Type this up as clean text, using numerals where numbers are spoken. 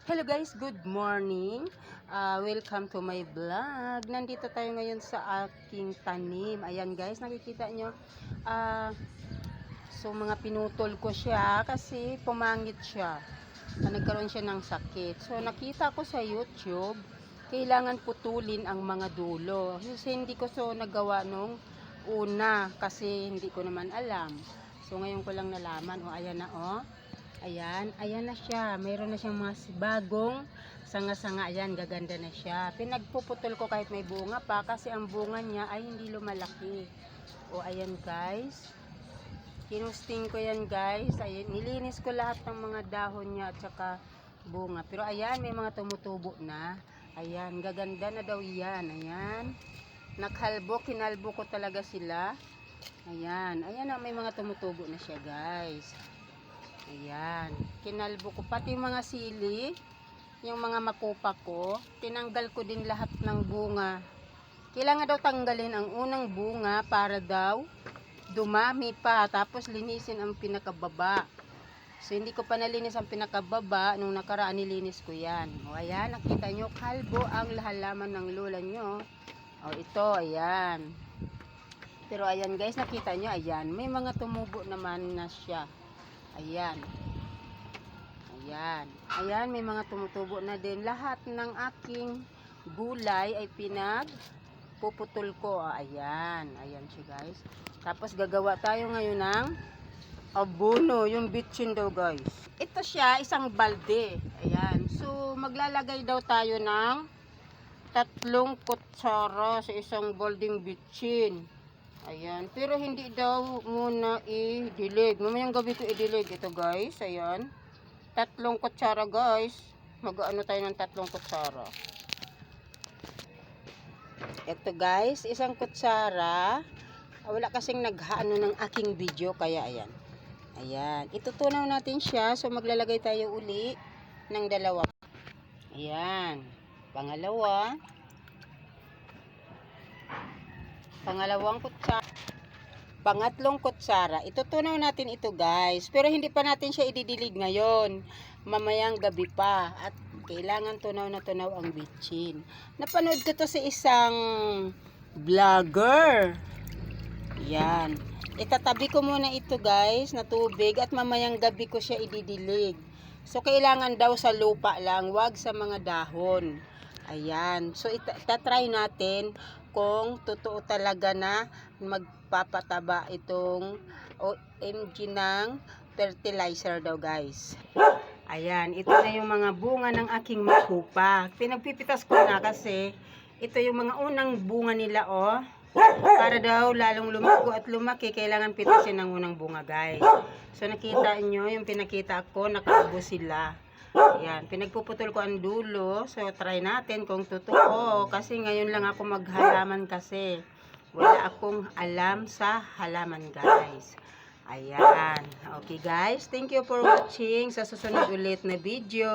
Hello guys, good morning. Welcome to my vlog. Nandito tayo ngayon sa aking tanim. Ayan guys, nakikita nyo. So mga pinutol ko siya kasi pumangit siya. Nagkaroon siya ng sakit. So nakita ko sa YouTube, kailangan putulin ang mga dulo. Kasi hindi ko so nagawa nung una kasi hindi ko naman alam. So ngayon ko lang nalaman. Ayan na ayan na siya. Mayroon na siyang mga bagong sanga-sanga. Ayan, gaganda na siya. Pinagpuputol ko kahit may bunga pa kasi ang bunga niya ay hindi lumalaki. Ayan guys. Kinusting ko yan guys. Ayan, nilinis ko lahat ng mga dahon niya at saka bunga. Pero ayan, may mga tumutubo na. Ayan, gaganda na daw yan. Ayan. Nakhalbo, kinalbo ko talaga sila. Ayan, na may mga tumutubo na siya guys. Ayan, kinalbo ko pati yung mga sili, yung mga makupa ko, tinanggal ko din lahat ng bunga. Kailangan daw tanggalin ang unang bunga para daw dumami pa, tapos linisin ang pinakababa. So hindi ko pa nalinis ang pinakababa, nung nakaraan nilinis ko yan. Ayan, nakita nyo, kalbo ang halaman ng lola nyo. Ito, ayan. Pero ayan guys, nakita nyo, ayan, may mga tumubo naman na siya. Ayan, may mga tumutubo na din. Lahat ng aking gulay ay pinagpuputol ko. Ayan siya guys. Tapos gagawa tayo ngayon ng abono, yung bitchin daw guys. Ito siya, isang balde. Ayan, so maglalagay daw tayo ng 3 kutsara sa isang balding bitchin. Ayan, pero hindi daw muna i-dilig. Mamayang gabi ko i-dilig ito guys. Ayan, 3 kutsara guys. Mag-ano tayo ng 3 kutsara. Ito guys, 1 kutsara. Wala kasing nag-ano ng aking video, kaya ayan, itutunaw natin siya. So maglalagay tayo uli ng 2. Ayan, pangalawang kutsara, pangatlong kutsara. Itutunaw natin ito guys, pero hindi pa natin siya ididilig ngayon, mamayang gabi pa, at kailangan tunaw na tunaw ang bitchin. Napanood ko to sa isang vlogger. Yan, itatabi ko muna ito guys na tubig at mamayang gabi ko siya ididilig. So kailangan daw sa lupa lang, wag sa mga dahon. Ayan, so itatry natin kung totoo talaga na magpapataba itong OMG ng fertilizer daw guys. Ayan, ito na yung mga bunga ng aking makupa. Pinagpipitas ko na kasi ito yung mga unang bunga nila para daw lalong lumago at lumaki, kailangan pitasin ng unang bunga guys. So nakita nyo yung pinakita ko, nakaubo sila. Ayan, pinagpuputol ko ang dulo. So try natin kung totoo, kasi ngayon lang ako maghalaman kasi wala akong alam sa halaman guys. Ayan, okay guys, thank you for watching. Sa susunod ulit na video.